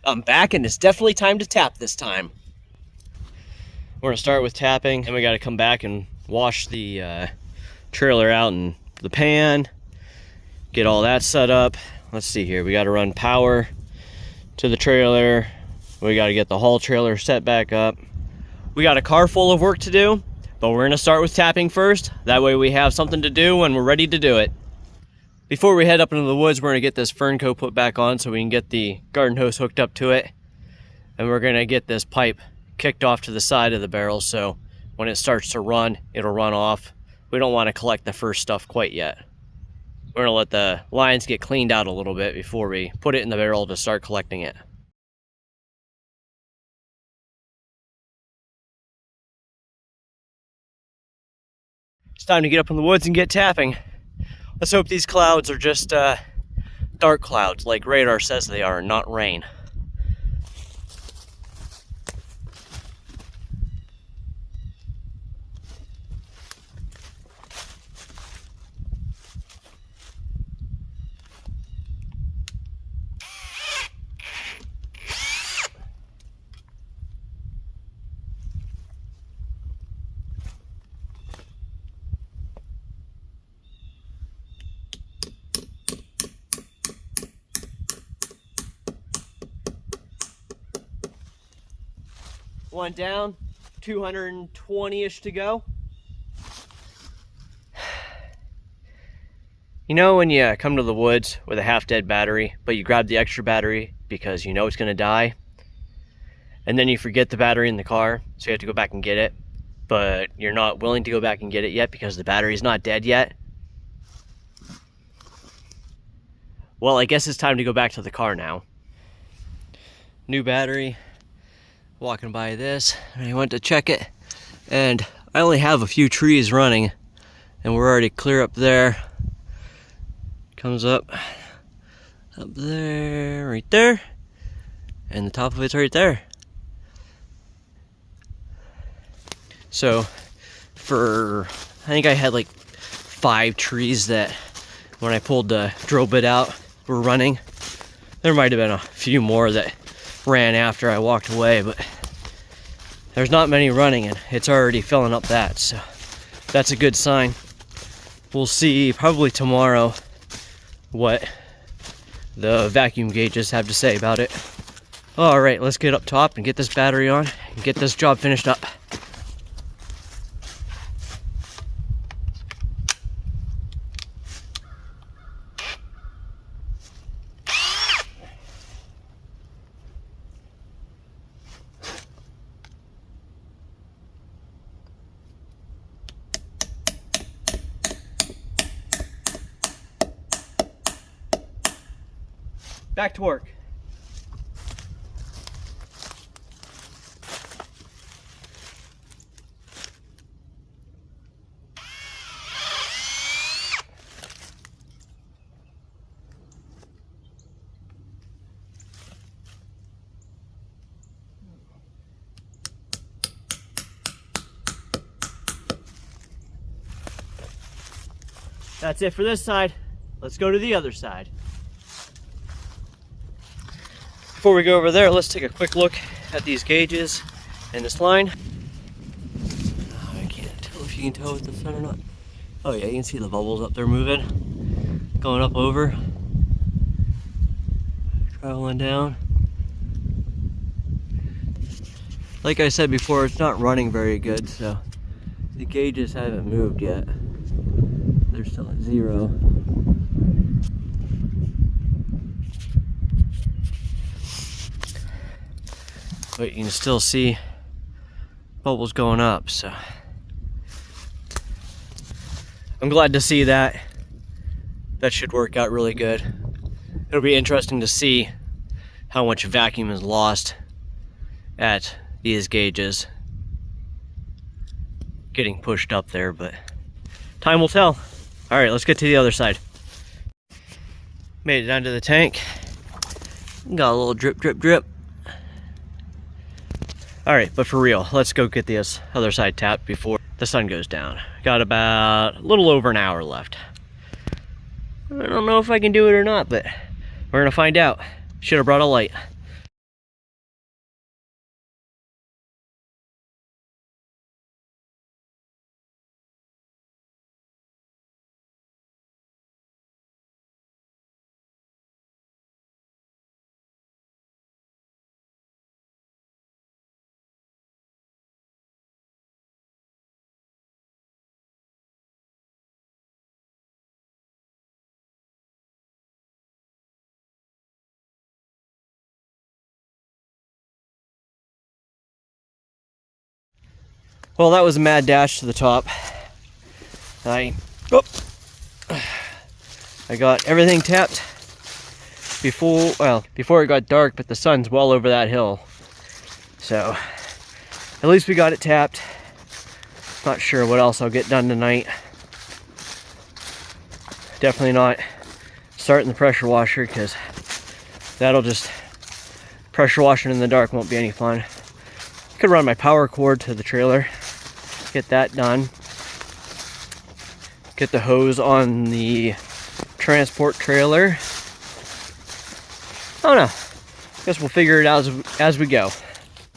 I'm back and it's definitely time to tap this time. We're gonna start with tapping, and we gotta come back and wash the trailer out in the pan, get all that set up. Let's see here, we gotta run power to the trailer. We gotta get the haul trailer set back up. We got a car full of work to do, but we're gonna start with tapping first. That way we have something to do when we're ready to do it. Before we head up into the woods, we're gonna get this fern coat put back on so we can get the garden hose hooked up to it. And we're gonna get this pipe kicked off to the side of the barrel so when it starts to run, it'll run off. We don't wanna collect the first stuff quite yet. We're gonna let the lines get cleaned out a little bit before we put it in the barrel to start collecting it. It's time to get up in the woods and get tapping. Let's hope these clouds are just dark clouds like radar says they are, not rain. One down, 220-ish to go. You know when you come to the woods with a half-dead battery, but you grab the extra battery because you know it's gonna die, and then you forget the battery in the car, so you have to go back and get it, but you're not willing to go back and get it yet because the battery's not dead yet? Well, I guess it's time to go back to the car now. New battery. Walking by this, and I went to check it, and I only have a few trees running, and we're already clear up there. Comes up there, right there, and the top of it's right there. So, I think I had like 5 trees that, when I pulled the drill bit out, were running. There might have been a few more that ran after I walked away, but there's not many running and it's already filling up that, so that's a good sign. We'll see probably tomorrow what the vacuum gauges have to say about it. All right, let's get up top and get this battery on and get this job finished up. Back to work. That's it for this side. Let's go to the other side. Before we go over there, let's take a quick look at these gauges and this line. I can't tell if you can tell with the sun or not. Oh yeah, you can see the bubbles up there moving. Going up over. Traveling down. Like I said before, it's not running very good, so the gauges haven't moved yet. They're still at 0. But you can still see bubbles going up, so I'm glad to see that. That should work out really good. It'll be interesting to see how much vacuum is lost at these gauges getting pushed up there, but time will tell. All right, let's get to the other side. Made it down to the tank. Got a little drip, drip, drip. All right, but for real, let's go get this other side tapped before the sun goes down. Got about a little over an hour left. I don't know if I can do it or not, but we're gonna find out. Should have brought a light. Well, that was a mad dash to the top. I got everything tapped before it got dark, but the sun's well over that hill. So at least we got it tapped. Not sure what else I'll get done tonight. Definitely not starting the pressure washer, because that'll just, pressure washing in the dark won't be any fun. Could run my power cord to the trailer, get that done. Get the hose on the transport trailer. I don't know. Guess we'll figure it out as we go.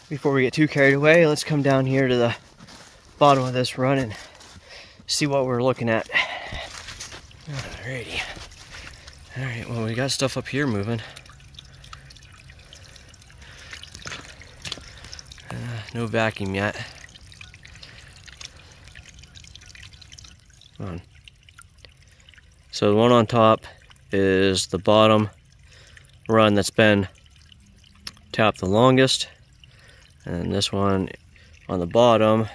Before we get too carried away, let's come down here to the bottom of this run and see what we're looking at. Alrighty. Alright, well, we got stuff up here moving. No vacuum yet. Come on. So the one on top is the bottom run that's been tapped the longest. And this one on the bottom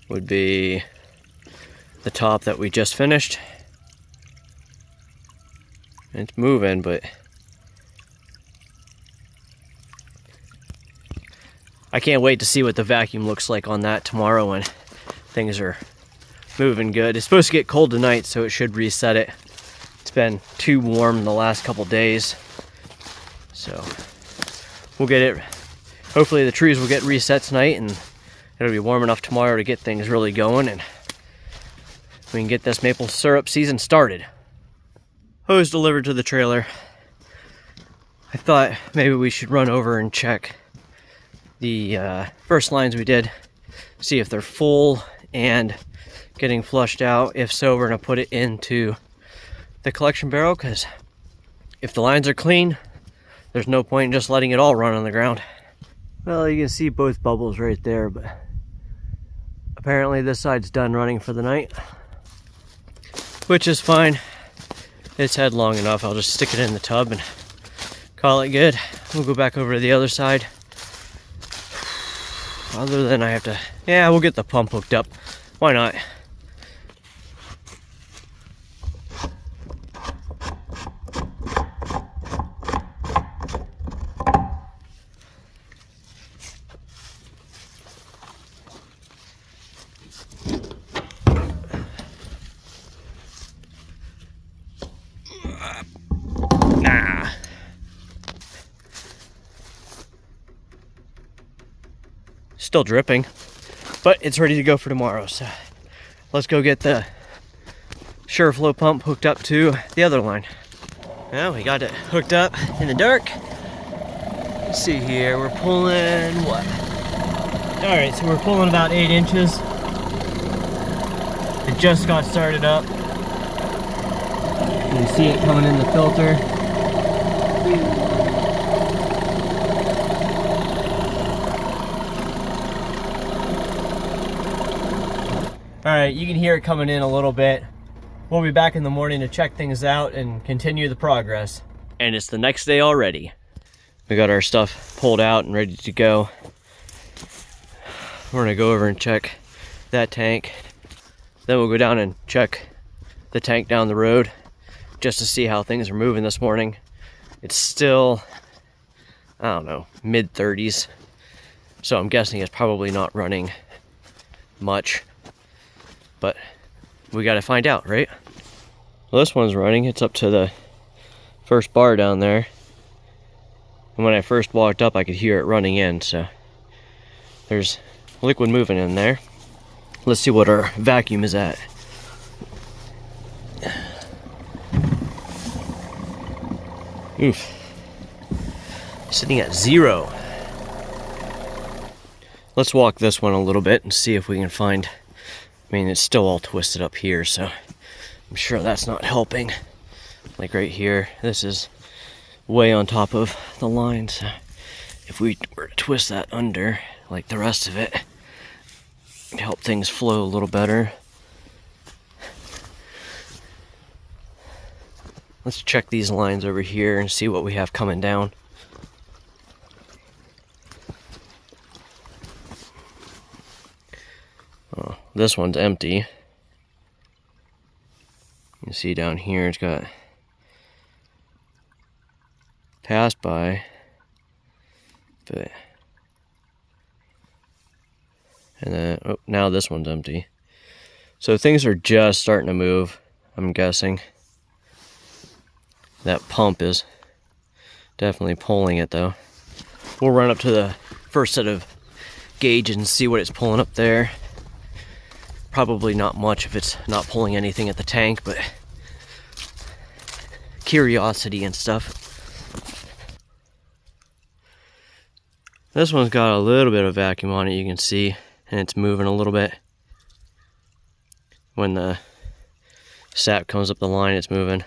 would be the top that we just finished. It's moving, but I can't wait to see what the vacuum looks like on that tomorrow when things are moving good. It's supposed to get cold tonight, so it should reset it. It's been too warm the last couple days, so we'll get it. Hopefully the trees will get reset tonight and it'll be warm enough tomorrow to get things really going and we can get this maple syrup season started. Hose delivered to the trailer. I thought maybe we should run over and check the first lines we did, see if they're full and getting flushed out. If so, we're gonna put it into the collection barrel, because if the lines are clean, there's no point in just letting it all run on the ground. Well, you can see both bubbles right there, but apparently this side's done running for the night, which is fine. It's had long enough. I'll just stick it in the tub and call it good. We'll go back over to the other side. Other than I have to, yeah, we'll get the pump hooked up. Why not? Still dripping, but it's ready to go for tomorrow. So let's go get the SureFlow pump hooked up to the other line. Well, we got it hooked up in the dark. Let's see here, we're pulling what? All right, so we're pulling about 8 inches. It just got started up. You can see it coming in the filter. Alright, you can hear it coming in a little bit. We'll be back in the morning to check things out and continue the progress. And it's the next day already. We got our stuff pulled out and ready to go. We're gonna go over and check that tank. Then we'll go down and check the tank down the road just to see how things are moving this morning. It's still, I don't know, mid-30s. So I'm guessing it's probably not running much. But we gotta find out, right? Well, this one's running. It's up to the first bar down there. And when I first walked up, I could hear it running in, so there's liquid moving in there. Let's see what our vacuum is at. Oof. Sitting at 0. Let's walk this one a little bit and see if we can find, I mean, it's still all twisted up here, so I'm sure that's not helping. Like right here, this is way on top of the line, so if we were to twist that under, like the rest of it, it'd help things flow a little better. Let's check these lines over here and see what we have coming down. Oh, this one's empty. You can see down here it's got passed by, but and then oh, now this one's empty. So things are just starting to move, I'm guessing. That pump is definitely pulling it though. We'll run up to the first set of gauges and see what it's pulling up there. Probably not much if it's not pulling anything at the tank, but curiosity and stuff. This one's got a little bit of vacuum on it, you can see, and it's moving a little bit. When the sap comes up the line, it's moving.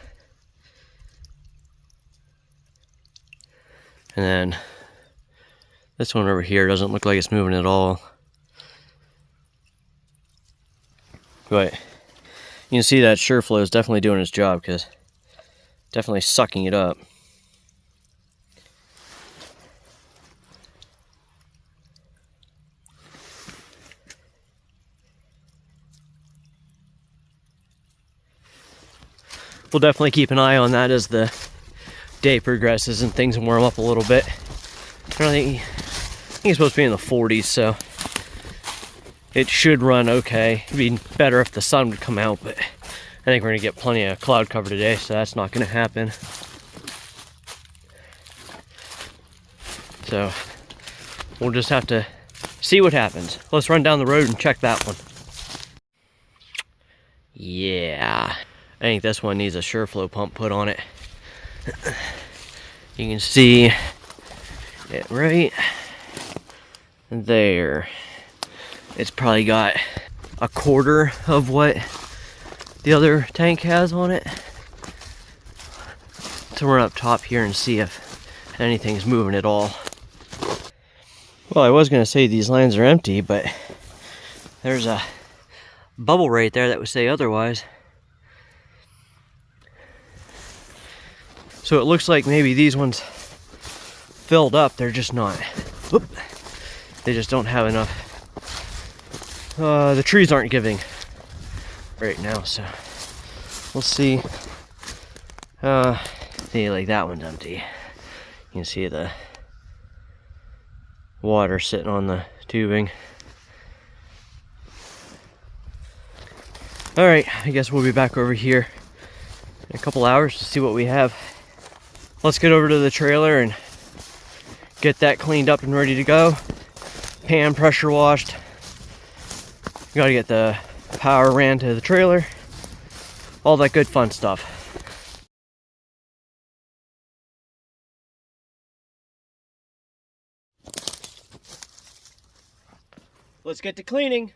And then this one over here doesn't look like it's moving at all. But you can see that SureFlow is definitely doing its job, because definitely sucking it up. We'll definitely keep an eye on that as the day progresses and things warm up a little bit. I think it's supposed to be in the 40s, so it should run okay. It'd be better if the sun would come out, but I think we're gonna get plenty of cloud cover today, so that's not gonna happen. So we'll just have to see what happens. Let's run down the road and check that one. Yeah, I think this one needs a SureFlow pump put on it. You can see it right there. It's probably got a quarter of what the other tank has on it. So we're up top here and see if anything's moving at all. Well, I was gonna say these lines are empty, but there's a bubble right there that would say otherwise. So it looks like maybe these ones filled up, they're just not. Whoop. They just don't have enough. The trees aren't giving right now, so we'll see. See, like that one's empty. You can see the water sitting on the tubing. All right, I guess we'll be back over here in a couple hours to see what we have. Let's get over to the trailer and get that cleaned up and ready to go. Pan pressure washed. Gotta get the power ran to the trailer. All that good fun stuff. Let's get to cleaning.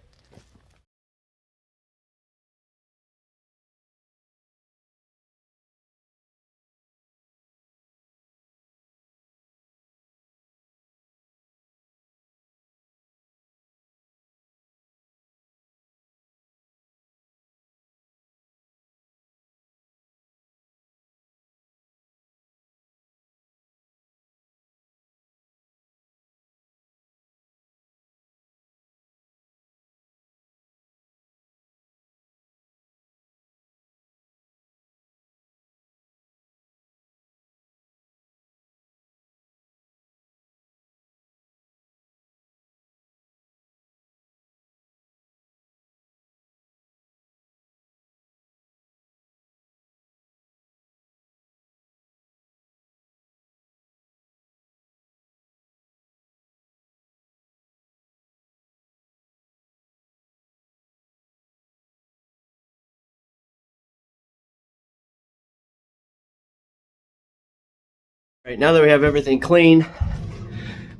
Right, now that we have everything clean,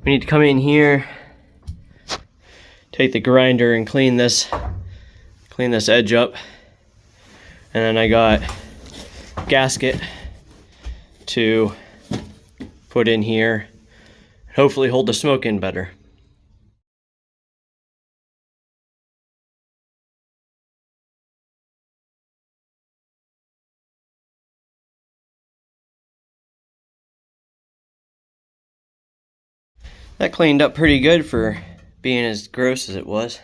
we need to come in here, take the grinder and clean this edge up. And then I got gasket to put in here, hopefully hold the smoke in better. That cleaned up pretty good for being as gross as it was.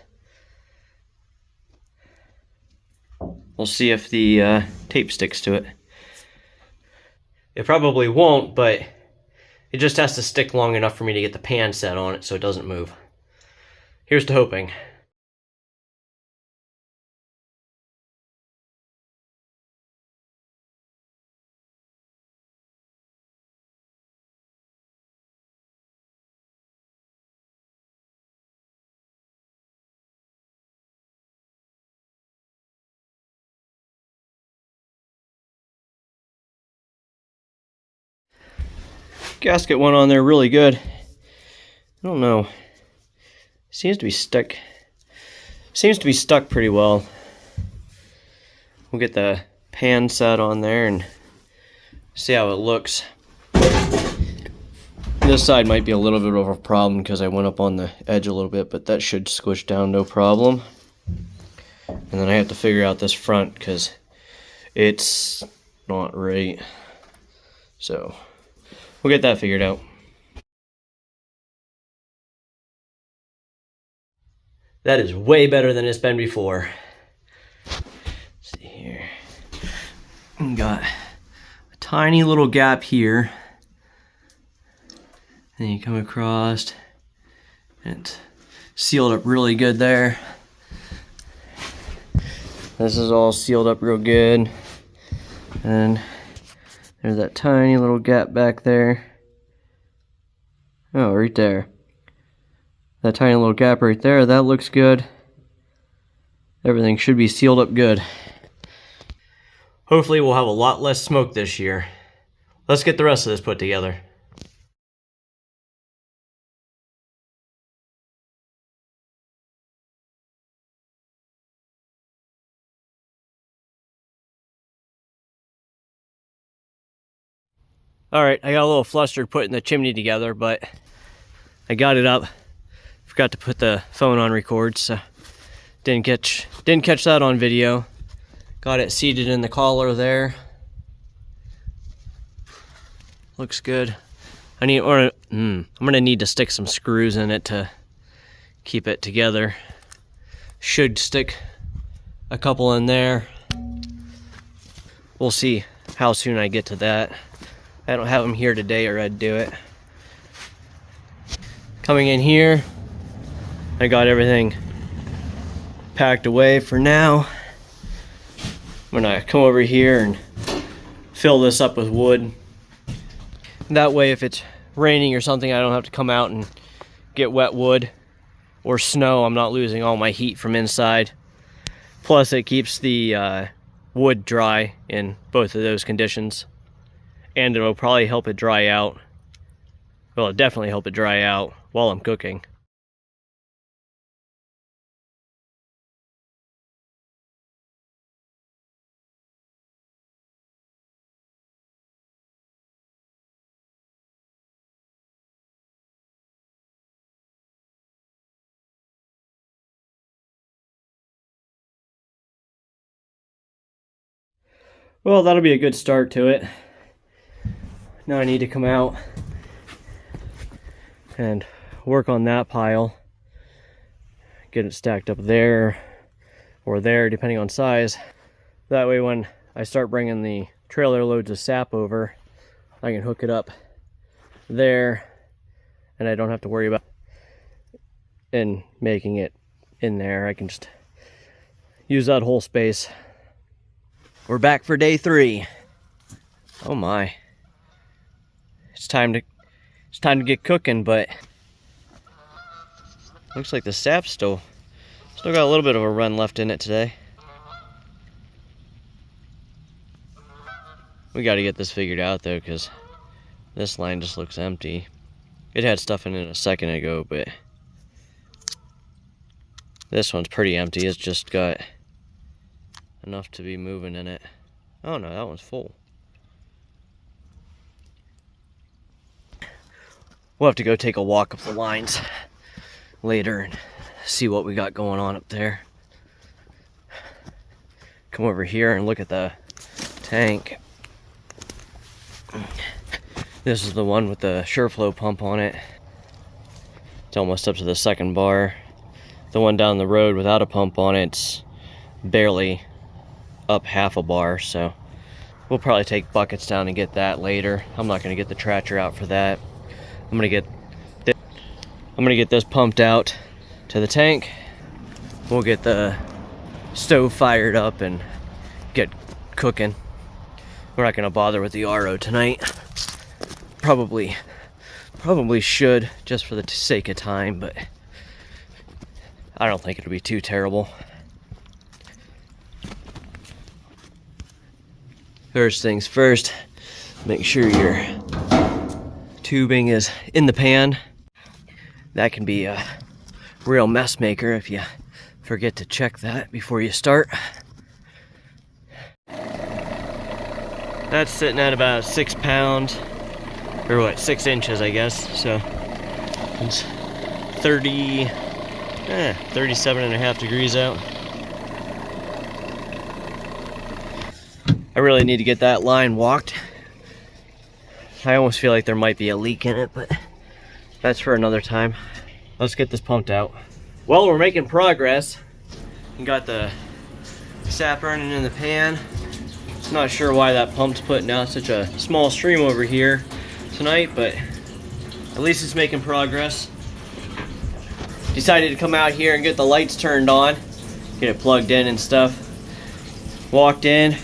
We'll see if the tape sticks to it. It probably won't, but it just has to stick long enough for me to get the pan set on it so it doesn't move. Here's to hoping. Gasket went on there really good. I don't know. Seems to be stuck. Seems to be stuck pretty well. We'll get the pan set on there and see how it looks. This side might be a little bit of a problem because I went up on the edge a little bit, but that should squish down no problem. And then I have to figure out this front because it's not right. So we'll get that figured out. That is way better than it's been before. Let's see here. We got a tiny little gap here. Then you come across and it's sealed up really good there. This is all sealed up real good. And there's that tiny little gap back there. Oh, right there. That tiny little gap right there, that looks good. Everything should be sealed up good. Hopefully we'll have a lot less smoke this year. Let's get the rest of this put together. Alright, I got a little flustered putting the chimney together, but I got it up. Forgot to put the phone on record, so didn't catch that on video. Got it seated in the collar there. Looks good. I'm gonna need to stick some screws in it to keep it together. Should stick a couple in there. We'll see how soon I get to that. I don't have them here today or I'd do it. Coming in here, I got everything packed away for now. I'm gonna come over here and fill this up with wood. That way if it's raining or something, I don't have to come out and get wet wood or snow. I'm not losing all my heat from inside. Plus it keeps the wood dry in both of those conditions. And it'll probably help it dry out. Well, it'll definitely help it dry out while I'm cooking. Well, that'll be a good start to it. Now I need to come out and work on that pile. Get it stacked up there or there, depending on size. That way when I start bringing the trailer loads of sap over, I can hook it up there and I don't have to worry about in making it in there. I can just use that whole space. We're back for day 3. Oh my. It's time to get cooking, but looks like the sap's still got a little bit of a run left in it today. We got to get this figured out though, because this line just looks empty. It had stuff in it a second ago, but this one's pretty empty. It's just got enough to be moving in it. Oh no, that one's full. We'll have to go take a walk up the lines later and see what we got going on up there. Come over here and look at the tank. This is the one with the SureFlow pump on it. It's almost up to the second bar. The one down the road without a pump on it's barely up half a bar, so we'll probably take buckets down and get that later. I'm not gonna get the tractor out for that. I'm gonna get this pumped out to the tank. We'll get the stove fired up and get cooking. We're not gonna bother with the RO tonight. Probably should, just for the sake of time, but I don't think it'll be too terrible. First things first, make sure your tubing is in the pan. That can be a real mess maker if you forget to check that before you start. That's sitting at about 6 pounds, or what, 6 inches, I guess. So it's 37.5 degrees out. I really need to get that line walked. I almost feel like there might be a leak in it, but that's for another time. Let's get this pumped out. Well, we're making progress. We got the sap burning in the pan. Not sure why that pump's putting out such a small stream over here tonight, but at least it's making progress. Decided to come out here and get the lights turned on, get it plugged in and stuff. Walked in,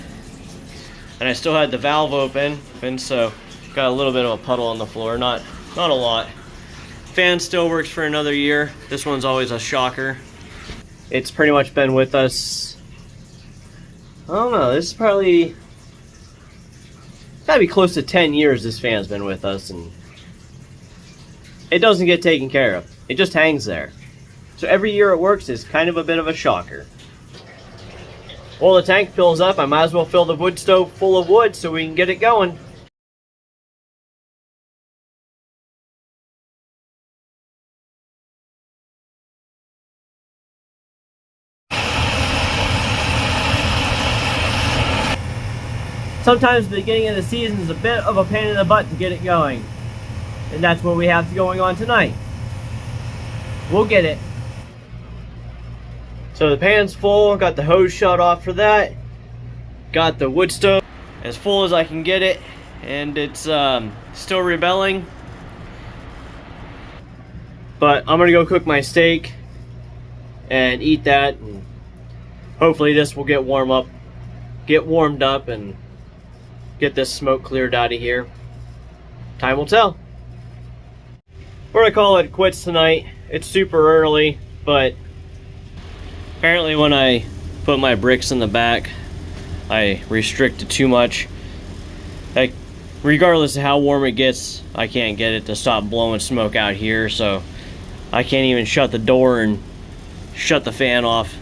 and I still had the valve open, and so got a little bit of a puddle on the floor, not a lot. Fan still works for another year. This one's always a shocker. It's pretty much been with us, I don't know, this is probably gotta be close to 10 years this fan's been with us, and it doesn't get taken care of. It just hangs there. So every year it works is kind of a bit of a shocker. Well, the tank fills up, I might as well fill the wood stove full of wood so we can get it going. Sometimes the beginning of the season is a bit of a pain in the butt to get it going. And that's what we have going on tonight. We'll get it. So the pan's full, got the hose shut off for that. Got the wood stove as full as I can get it. And it's still rebelling. But I'm gonna go cook my steak and eat that. And hopefully this will get warmed up and get this smoke cleared out of here. Time will tell. We're gonna call it quits tonight. It's super early, but apparently when I put my bricks in the back, I restricted too much. Like, regardless of how warm it gets, I can't get it to stop blowing smoke out here, so I can't even shut the door and shut the fan off.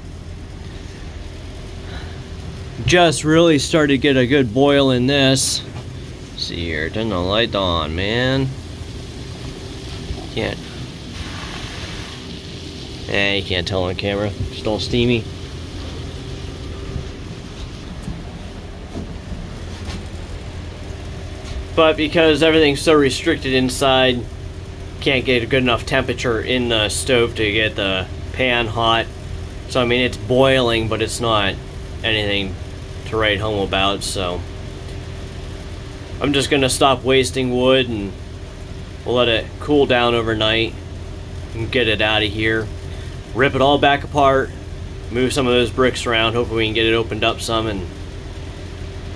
Just really started to get a good boil in this. See here, turn the light on, man. Can't. You can't tell on camera. Just all steamy. But because everything's so restricted inside, can't get a good enough temperature in the stove to get the pan hot. So I mean, it's boiling, but it's not anything to write home about, so I'm just gonna stop wasting wood and we'll let it cool down overnight and get it out of here, rip it all back apart, move some of those bricks around, hopefully we can get it opened up some and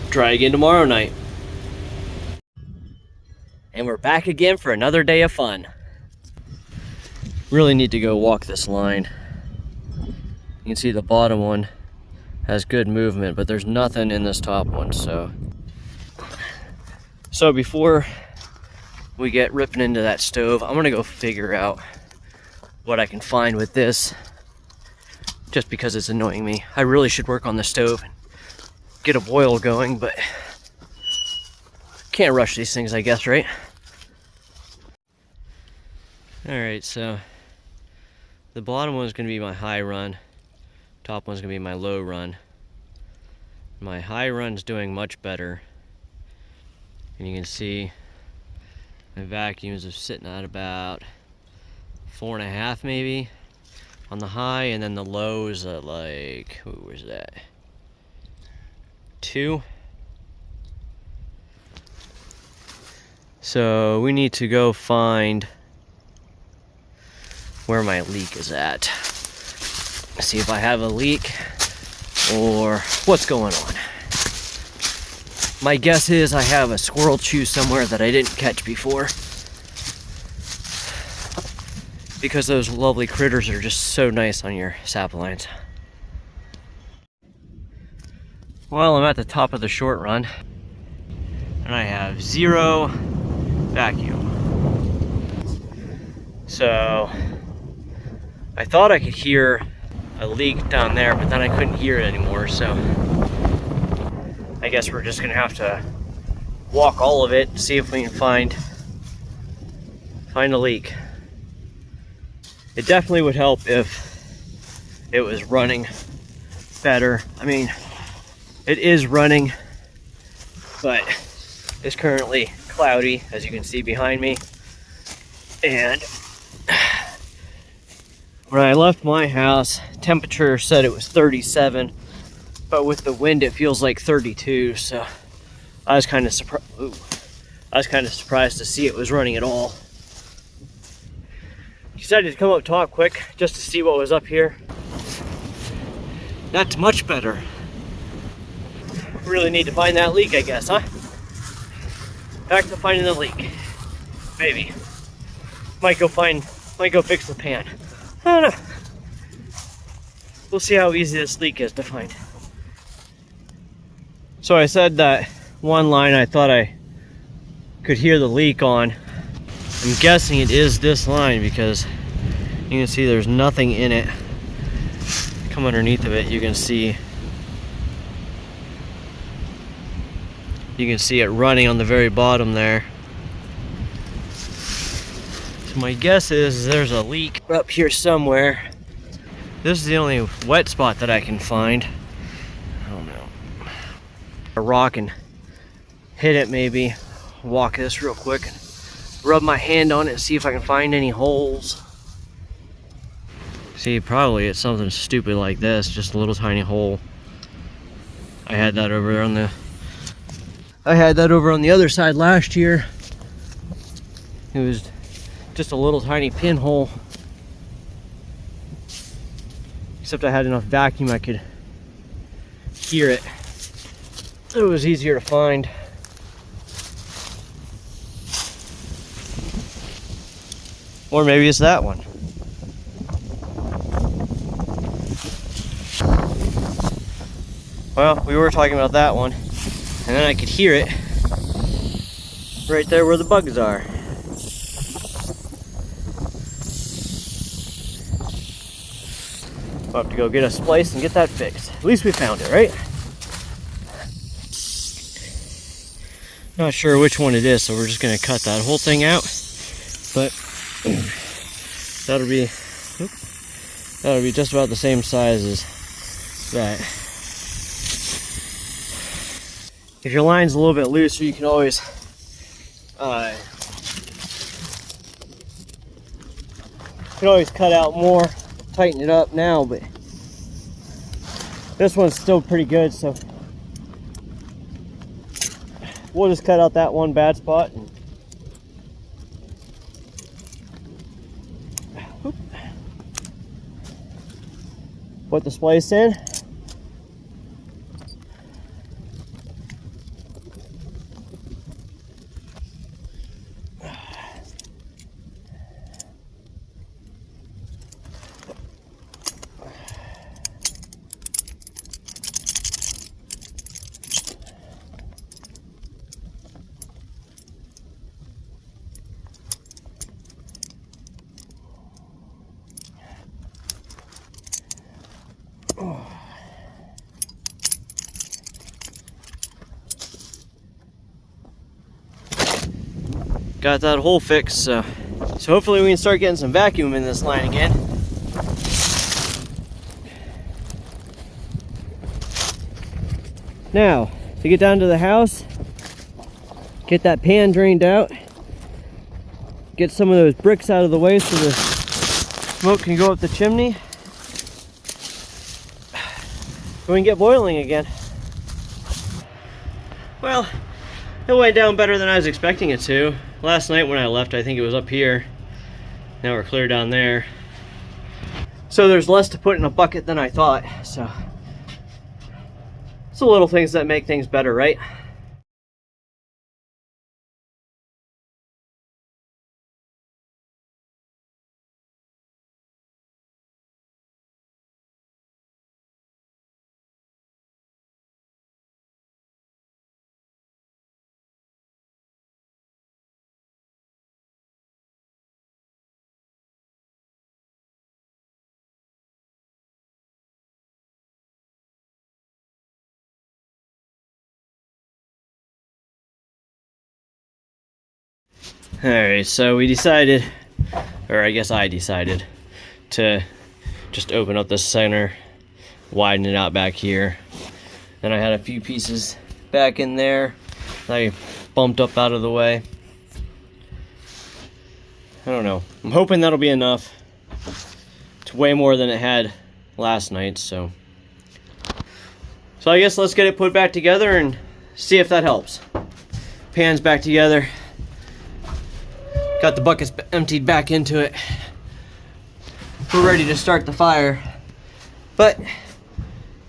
try again tomorrow night. And we're back again for another day of fun. Really need to go walk this line. You can see the bottom one has good movement, but there's nothing in this top one, so before we get ripping into that stove, I'm gonna go figure out what I can find with this, just because it's annoying me. I really should work on the stove and get a boil going, but can't rush these things, I guess, right? Alright, so the bottom one's gonna be my high run. Top one's gonna be my low run. My high run's doing much better. And you can see my vacuums are sitting at about 4.5 maybe on the high, and then the low is at like, what was that? 2. So we need to go find where my leak is at. See if I have a leak or what's going on. My guess is I have a squirrel chew somewhere that I didn't catch before, because those lovely critters are just so nice on your sap lines. Well, I'm at the top of the short run and I have 0 vacuum. So I thought I could hear a leak down there, but then I couldn't hear it anymore, so I guess we're just gonna have to walk all of it, see if we can find a leak. It definitely would help if it was running better. I mean, it is running, but it's currently cloudy, as you can see behind me. And when I left my house, temperature said it was 37, but with the wind it feels like 32, so I was kind of surprised to see it was running at all. Decided to come up talk quick just to see what was up here. That's much better. Really need to find that leak, I guess, huh? Back to finding the leak. Maybe. Might go fix the pan. I don't know. We'll see how easy this leak is to find. So I said that one line I thought I could hear the leak on. I'm guessing it is this line because you can see there's nothing in it. Come underneath of it, you can see it running on the very bottom there. So my guess is there's a leak up here somewhere. This is the only wet spot that I can find. I don't know. A rock and hit it maybe. Walk this real quick and rub my hand on it and see if I can find any holes. See, probably it's something stupid like this, just a little tiny hole. I had that over on the other side last year. It was just a little tiny pinhole. Except I had enough vacuum I could hear it. It was easier to find. Or maybe it's that one. Well, we were talking about that one, and then I could hear it right there where the bugs are. We'll have to go get a splice and get that fixed. At least we found it, right? Not sure which one it is, so we're just gonna cut that whole thing out. But that'll be just about the same size as that. If your line's a little bit looser, you can always cut out more, tighten it up now, but this one's still pretty good, so we'll just cut out that one bad spot and put the splice in. Got that hole fixed, so hopefully we can start getting some vacuum in this line again. Now, to get down to the house, get that pan drained out, get some of those bricks out of the way so the smoke can go up the chimney, so we can get boiling again. Well, it went down better than I was expecting it to. Last night when I left, I think it was up here. Now we're clear down there. So there's less to put in a bucket than I thought. So it's the little things that make things better, right? Alright, so we decided, or I guess I decided, to just open up the center, widen it out back here. Then I had a few pieces back in there that I bumped up out of the way. I don't know. I'm hoping that'll be enough. It's way more than it had last night, so I guess let's get it put back together and see if that helps. Pan's back together. Got the buckets emptied back into it. We're ready to start the fire. But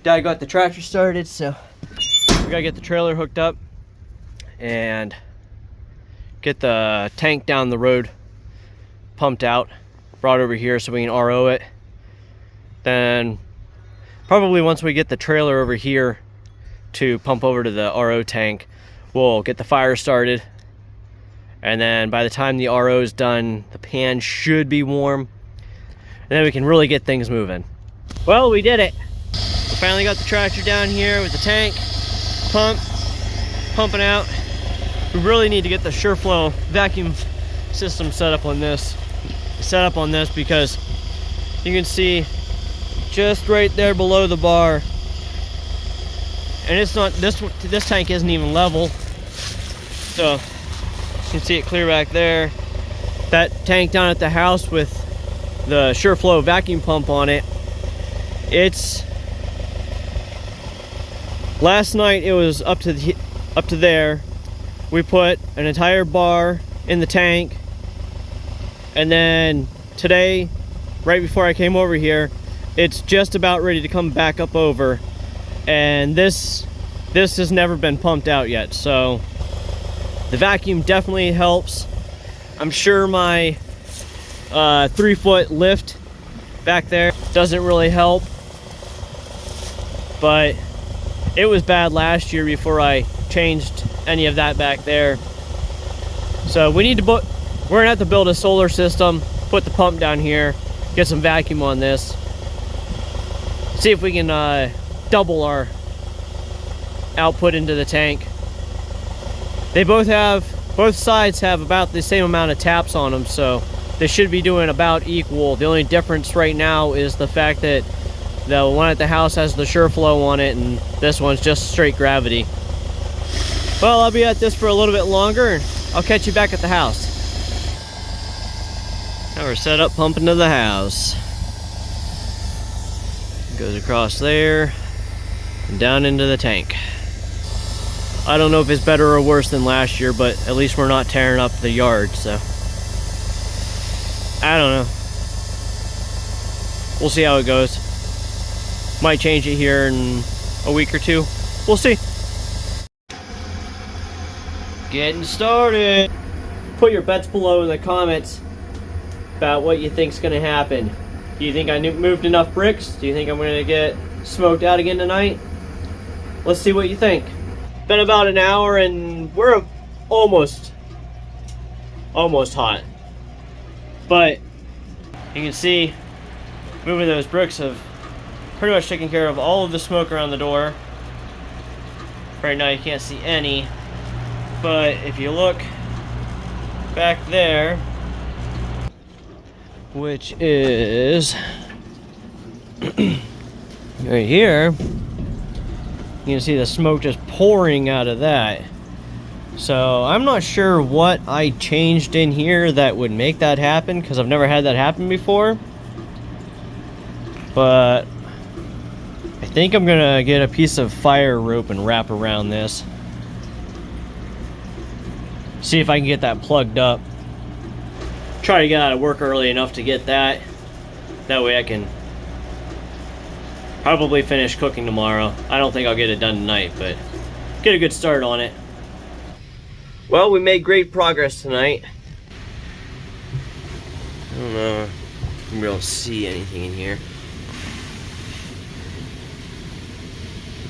Dad got the tractor started, so we gotta get the trailer hooked up and get the tank down the road pumped out, brought over here so we can RO it. Then probably once we get the trailer over here to pump over to the RO tank, we'll get the fire started. And then by the time the RO is done, the pan should be warm. And then we can really get things moving. Well, we did it. We finally got the tractor down here with the tank, pumping out. We really need to get the SureFlow vacuum system set up on this. Because you can see just right there below the bar. And it's not, this tank isn't even level. So you can see it clear back there. That tank down at the house with the SureFlow vacuum pump on it, last night it was up to there. We put an entire bar in the tank, and then today, right before I came over here, it's just about ready to come back up over, and this has never been pumped out yet. So the vacuum definitely helps. I'm sure my 3-foot lift back there doesn't really help, but it was bad last year before I changed any of that back there. So we're gonna have to build a solar system, put the pump down here, get some vacuum on this, see if we can double our output into the tank. They both sides have about the same amount of taps on them, so they should be doing about equal. The only difference right now is the fact that the one at the house has the SureFlow on it, and this one's just straight gravity. Well, I'll be at this for a little bit longer, and I'll catch you back at the house. Now we're set up pumping to the house. It goes across there and down into the tank. I don't know if it's better or worse than last year, but at least we're not tearing up the yard, so I don't know. We'll see how it goes. Might change it here in a week or two. We'll see. Getting started. Put your bets below in the comments about what you think's gonna happen. Do you think I moved enough bricks? Do you think I'm gonna get smoked out again tonight? Let's see what you think. Been about an hour and we're almost hot. But you can see moving those bricks have pretty much taken care of all of the smoke around the door. Right now you can't see any, but if you look back there, which is right here, you can see the smoke just pouring out of that. So I'm not sure what I changed in here that would make that happen, because I've never had that happen before. But I think I'm gonna get a piece of fire rope and wrap around this see if I can get that plugged up. Try to get out of work early enough to get that. That way I can probably finish cooking tomorrow. I don't think I'll get it done tonight, but get a good start on it. Well, we made great progress tonight. I don't know if I'm able to see anything in here.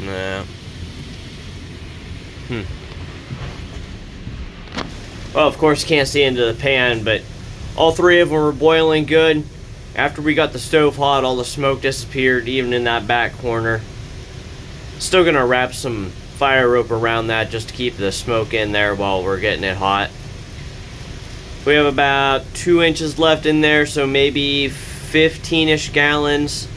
No. Well, of course, you can't see into the pan, but all three of them were boiling good. After we got the stove hot, all the smoke disappeared, even in that back corner. Still gonna wrap some fire rope around that just to keep the smoke in there while we're getting it hot. We have about 2 inches left in there, so maybe 15-ish gallons.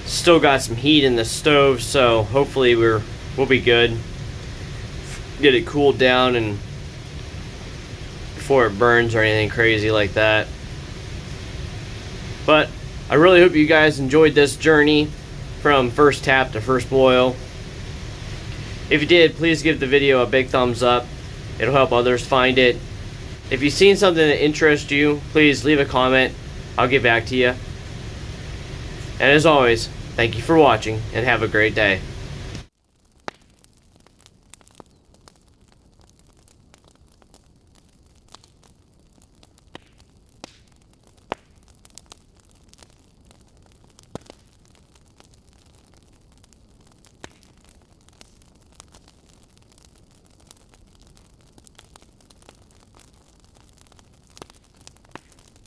Still got some heat in the stove, so hopefully we'll be good. Get it cooled down and before it burns or anything crazy like that. But I really hope you guys enjoyed this journey from first tap to first boil. If you did, please give the video a big thumbs up. It'll help others find it. If you've seen something that interests you, please leave a comment. I'll get back to you. And as always, thank you for watching and have a great day.